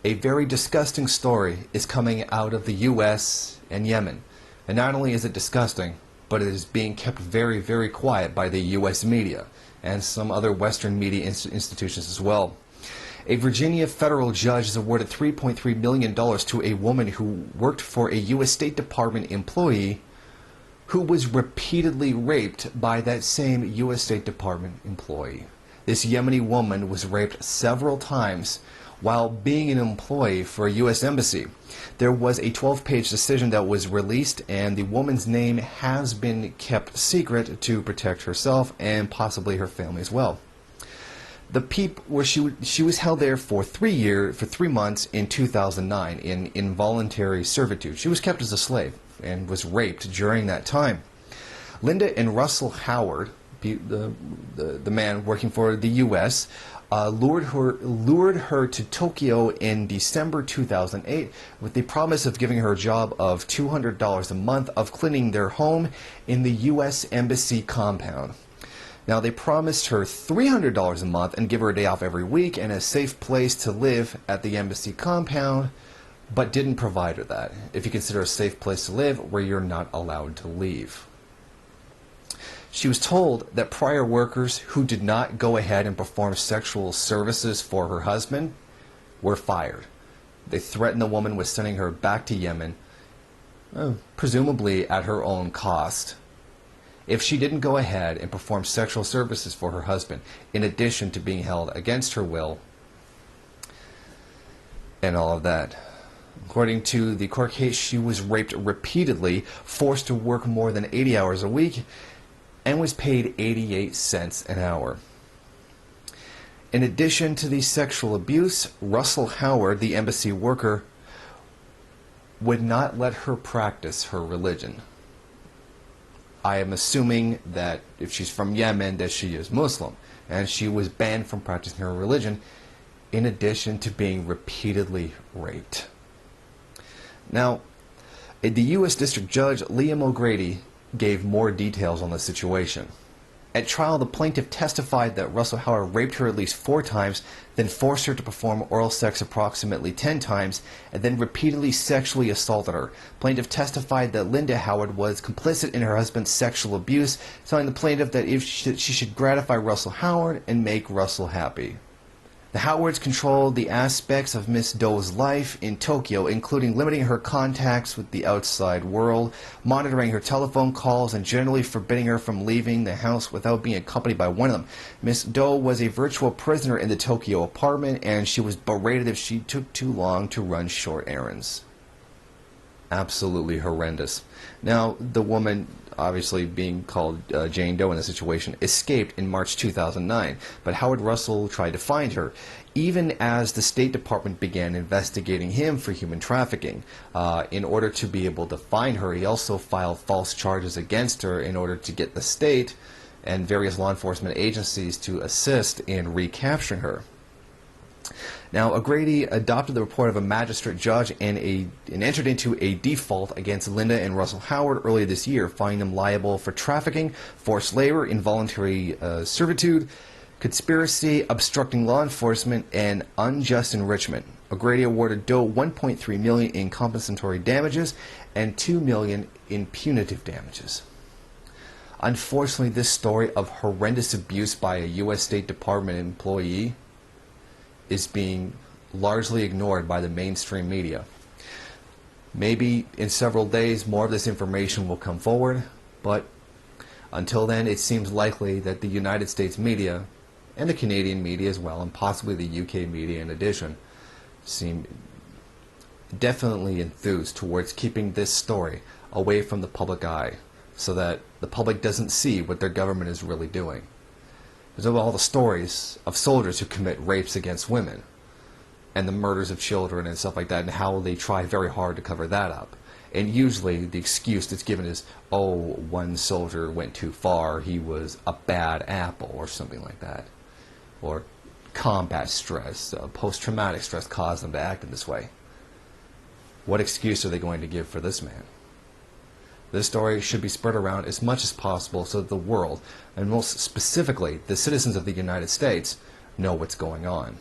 A very disgusting story is coming out of the U.S. and Yemen. And not only is it disgusting, but it is being kept very, very quiet by the U.S. media and some other Western media institutions as well. A Virginia federal judge has awarded $3.3 million to a woman who worked for a U.S. State Department employee who was repeatedly raped by that same U.S. State Department employee. This Yemeni woman was raped several times while being an employee for a U.S. embassy. There was a 12-page decision that was released, and the woman's name has been kept secret to protect herself and possibly her family as well. The where she was held there for 3 months in 2009 in involuntary servitude. She was kept as a slave and was raped during that time. Linda and Russell Howard, the man working for the U.S., lured her to Tokyo in December 2008 with the promise of giving her a job of $200 a month of cleaning their home in the U.S. Embassy compound. Now, they promised her $300 a month and give her a day off every week and a safe place to live at the embassy compound, but didn't provide her that, if you consider a safe place to live where you're not allowed to leave. She was told that prior workers who did not go ahead and perform sexual services for her husband were fired. They threatened the woman with sending her back to Yemen, presumably at her own cost, if she didn't go ahead and perform sexual services for her husband, in addition to being held against her will and all of that. According to the court case, she was raped repeatedly, forced to work more than 80 hours a week, and was paid 88 cents an hour. In addition to the sexual abuse, Russell Howard, the embassy worker, would not let her practice her religion. I am assuming that if she's from Yemen, that she is Muslim, and she was banned from practicing her religion, in addition to being repeatedly raped. Now, the U.S. District Judge Liam O'Grady gave more details on the situation. At trial, the plaintiff testified that Russell Howard raped her at least 4 times, then forced her to perform oral sex approximately 10 times, and then repeatedly sexually assaulted her. Plaintiff testified that Linda Howard was complicit in her husband's sexual abuse, telling the plaintiff that she should gratify Russell Howard and make Russell happy. The Howards controlled the aspects of Miss Doe's life in Tokyo, including limiting her contacts with the outside world, monitoring her telephone calls, and generally forbidding her from leaving the house without being accompanied by one of them. Miss Doe was a virtual prisoner in the Tokyo apartment, and she was berated if she took too long to run short errands. Absolutely horrendous. Now, the woman, obviously being called Jane Doe in the situation, escaped in March 2009, but Howard Russell tried to find her, even as the State Department began investigating him for human trafficking. In order to be able to find her, he also filed false charges against her in order to get the state and various law enforcement agencies to assist in recapturing her. Now, O'Grady adopted the report of a magistrate judge and entered into a default against Linda and Russell Howard earlier this year, finding them liable for trafficking, forced labor, involuntary servitude, conspiracy, obstructing law enforcement, and unjust enrichment. O'Grady awarded Doe $1.3 million in compensatory damages and $2 million in punitive damages. Unfortunately, this story of horrendous abuse by a U.S. State Department employee is being largely ignored by the mainstream media. Maybe in several days more of this information will come forward, but until then it seems likely that the United States media and the Canadian media as well, and possibly the UK media in addition, seem definitely enthused towards keeping this story away from the public eye so that the public doesn't see what their government is really doing. There's all the stories of soldiers who commit rapes against women and the murders of children and stuff like that, and how they try very hard to cover that up. And usually the excuse that's given is, oh, one soldier went too far, he was a bad apple, or something like that. Or combat stress, post-traumatic stress caused them to act in this way. What excuse are they going to give for this man? This story should be spread around as much as possible so that the world, and most specifically the citizens of the United States, know what's going on.